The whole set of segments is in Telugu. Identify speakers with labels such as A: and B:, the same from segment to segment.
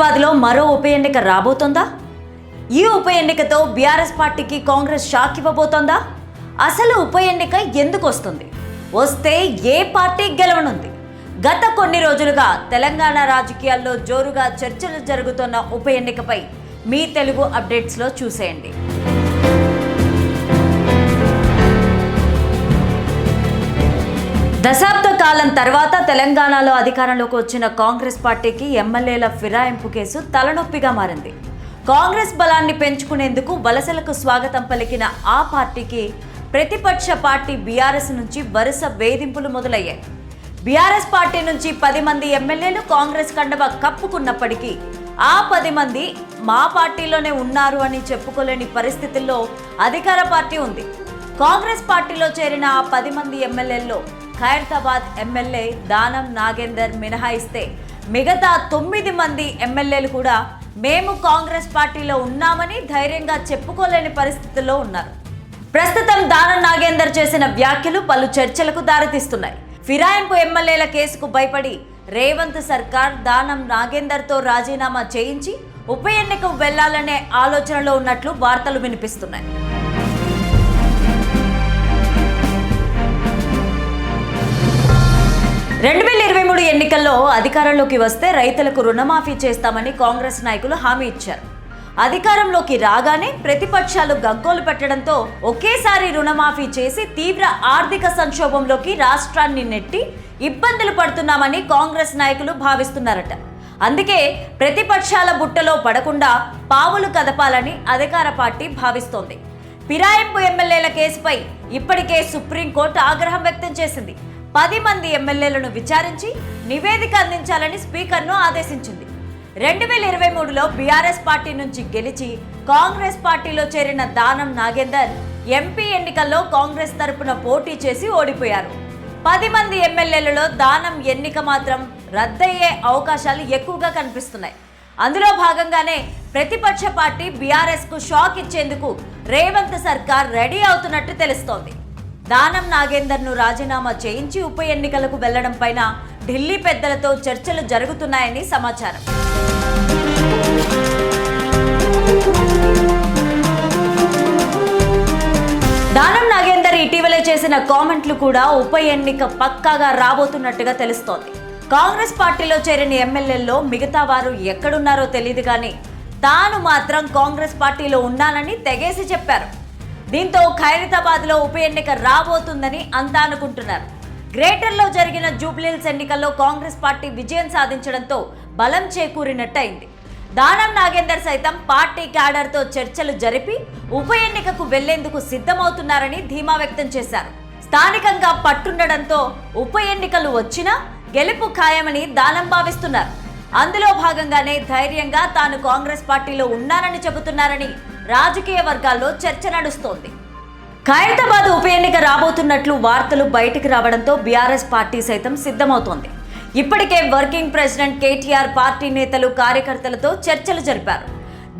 A: ఖైరతాబాద్లో మరో ఉప ఎన్నిక రాబోతోందా? ఈ ఉప ఎన్నికతో బీఆర్ఎస్ పార్టీకి కాంగ్రెస్ షాక్ ఇవ్వబోతోందా? అసలు ఉప ఎన్నిక ఎందుకు వస్తుంది? వస్తే ఏ పార్టీ గెలవనుంది? గత కొన్ని రోజులుగా తెలంగాణ రాజకీయాల్లో జోరుగా చర్చలు జరుగుతున్న ఉప ఎన్నికపై మీ తెలుగు అప్డేట్స్లో చూసేయండి. దశాబ్ద కాలం తర్వాత తెలంగాణలో అధికారంలోకి వచ్చిన కాంగ్రెస్ పార్టీకి ఎమ్మెల్యేల ఫిరాయింపు కేసు తలనొప్పిగా మారింది. కాంగ్రెస్ బలాన్ని పెంచుకునేందుకు వలసలకు స్వాగతం పలికిన ఆ పార్టీకి ప్రతిపక్ష పార్టీ బీఆర్ఎస్ నుంచి వరుస వేధింపులు మొదలయ్యాయి. బీఆర్ఎస్ పార్టీ నుంచి 10 మంది ఎమ్మెల్యేలు కాంగ్రెస్ కండవ కప్పుకున్నప్పటికీ ఆ 10 మంది మా పార్టీలోనే ఉన్నారు అని చెప్పుకోలేని పరిస్థితుల్లో అధికార పార్టీ ఉంది. కాంగ్రెస్ పార్టీలో చేరిన ఆ 10 మంది ఎమ్మెల్యేల్లో ఖైరతాబాద్ ఎమ్మెల్యే దానం నాగేందర్ మినహాయిస్తే మిగతా 9 మంది ఎమ్మెల్యేలు కూడా మేము కాంగ్రెస్ పార్టీలో ఉన్నామని ధైర్యంగా చెప్పుకోలేని పరిస్థితుల్లో ఉన్నారు. ప్రస్తుతం దానం నాగేందర్ చేసిన వ్యాఖ్యలు పలు చర్చలకు దారితీస్తున్నాయి. ఫిరాయింపు ఎమ్మెల్యేల కేసుకు భయపడి రేవంత్ సర్కార్ దానం నాగేందర్తో రాజీనామా చేయించి ఉప ఎన్నికకు వెళ్లాలనే ఆలోచనలో ఉన్నట్లు వార్తలు వినిపిస్తున్నాయి. ఎన్నికల్లో అధికారంలోకి వస్తే రైతులకు రుణమాఫీ చేస్తామని కాంగ్రెస్ నాయకులు హామీ ఇచ్చారు. అధికారంలోకి రాగానే ప్రతిపక్షాలు గగ్గోలు పెట్టడంతో ఒకేసారి రుణమాఫీ చేసి తీవ్ర ఆర్థిక సంక్షోభంలోకి రాష్ట్రాన్ని నెట్టి ఇబ్బందులు పడుతున్నామని కాంగ్రెస్ నాయకులు భావిస్తున్నారట. అందుకే ప్రతిపక్షాల బుట్టలో పడకుండా పావులు కదపాలని అధికార పార్టీ భావిస్తోంది. ఫిరాయింపు ఎమ్మెల్యేల కేసుపై ఇప్పటికే సుప్రీంకోర్టు ఆగ్రహం వ్యక్తం చేసింది. 10 మంది ఎమ్మెల్యేలను విచారించి నివేదిక అందించాలని స్పీకర్ను ఆదేశించింది. 2023లో బీఆర్ఎస్ పార్టీ నుంచి గెలిచి కాంగ్రెస్ పార్టీలో చేరిన దానం నాగేందర్ ఎంపీ ఎన్నికల్లో కాంగ్రెస్ తరపున పోటీ చేసి ఓడిపోయారు. 10 మంది ఎమ్మెల్యేలలో దానం ఎన్నిక మాత్రం రద్దయ్యే అవకాశాలు ఎక్కువగా కనిపిస్తున్నాయి. అందులో భాగంగానే ప్రతిపక్ష పార్టీ బీఆర్ఎస్కు షాక్ ఇచ్చేందుకు రేవంత్ సర్కార్ రెడీ అవుతున్నట్టు తెలుస్తోంది. దానం నాగేందర్ను రాజీనామా చేయించి ఉప ఎన్నికలకు వెళ్లడం పైన ఢిల్లీ పెద్దలతో చర్చలు జరుగుతున్నాయని సమాచారం. దానం నాగేందర్ ఇటీవలే చేసిన కామెంట్లు కూడా ఉప ఎన్నిక పక్కాగా రాబోతున్నట్టుగా తెలుస్తోంది. కాంగ్రెస్ పార్టీలో చేరిన ఎమ్మెల్యేల్లో మిగతా వారు ఎక్కడున్నారో తెలియదు కానీ తాను మాత్రం కాంగ్రెస్ పార్టీలో ఉన్నానని తెగేసి చెప్పారు. దీంతో ఖైరతాబాద్లో ఉప ఎన్నిక రాబోతుందని అంతా అనుకుంటున్నారు. గ్రేటర్లో జరిగిన జూబ్లీహిల్స్ ఎన్నికల్లో కాంగ్రెస్ పార్టీ విజయం సాధించడంతో బలం చేకూరినట్టయింది. దానం నాగేందర్ సైతం పార్టీ క్యాడర్తో చర్చలు జరిపి ఉప ఎన్నికకు వెళ్లేందుకు సిద్ధమవుతున్నారని ధీమా వ్యక్తం చేశారు. స్థానికంగా పట్టుండడంతో ఉప ఎన్నికలు వచ్చినా గెలుపు ఖాయమని దానం భావిస్తున్నారు. అందులో భాగంగానే ధైర్యంగా తాను కాంగ్రెస్ పార్టీలో ఉన్నానని చెబుతున్నారని రాజకీయ వర్గాల్లో చర్చ నడుస్తోంది. ఖైరతాబాద్ ఉప ఎన్నిక రాబోతున్నట్లు వార్తలు బయటికి రావడంతో బీఆర్ఎస్ పార్టీ సైతం సిద్ధమవుతోంది. ఇప్పటికే వర్కింగ్ ప్రెసిడెంట్ కేటీఆర్ పార్టీ నేతలు కార్యకర్తలతో చర్చలు జరిపారు.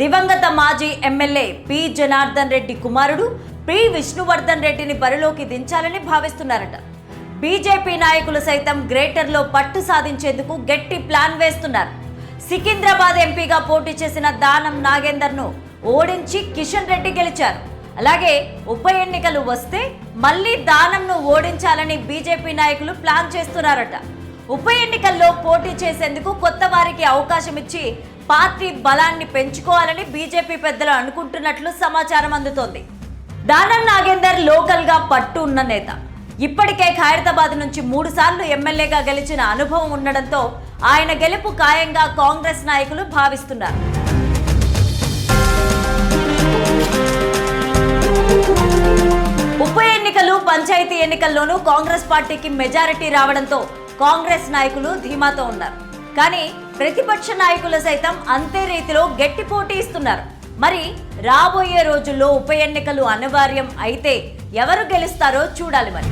A: దివంగత మాజీ ఎమ్మెల్యే పి జనార్దన్ రెడ్డి కుమారుడు పి విష్ణువర్ధన్ రెడ్డిని బరిలోకి దించాలని భావిస్తున్నారట. బీజేపీ నాయకులు సైతం గ్రేటర్లో పట్టు సాధించేందుకు గట్టి ప్లాన్ వేస్తున్నారు. సికింద్రాబాద్ ఎంపీగా పోటీ చేసిన దానం నాగేందర్ను ఓడించి కిషన్ రెడ్డి గెలిచారు. అలాగే ఉప ఎన్నికలు వస్తే మళ్లీ దానంను ఓడించాలని బీజేపీ నాయకులు ప్లాన్ చేస్తున్నారట. ఉప ఎన్నికల్లో పోటీ చేసేందుకు కొత్త వారికి అవకాశం ఇచ్చి పార్టీ బలాన్ని పెంచుకోవాలని బీజేపీ పెద్దలు అనుకుంటున్నట్లు సమాచారం అందుతోంది. దానం నాగేందర్ లోకల్ గా పట్టు ఉన్న నేత. ఇప్పటికే ఖైరతాబాద్ నుంచి 3 సార్లు ఎమ్మెల్యేగా గెలిచిన అనుభవం ఉండడంతో ఆయన గెలుపు ఖాయంగా కాంగ్రెస్ నాయకులు భావిస్తున్నారు. ఉప ఎన్నికలు పంచాయతీ ఎన్నికల్లోనూ కాంగ్రెస్ పార్టీకి మెజారిటీ రావడంతో కాంగ్రెస్ నాయకులు ధీమాతో ఉన్నారు. కానీ ప్రతిపక్ష నాయకులు సైతం అంతే రీతిలో గట్టి పోటీ ఇస్తున్నారు. మరి రాబోయే రోజుల్లో ఉప ఎన్నికలు అనివార్యం అయితే ఎవరు గెలుస్తారో చూడాలి మరి.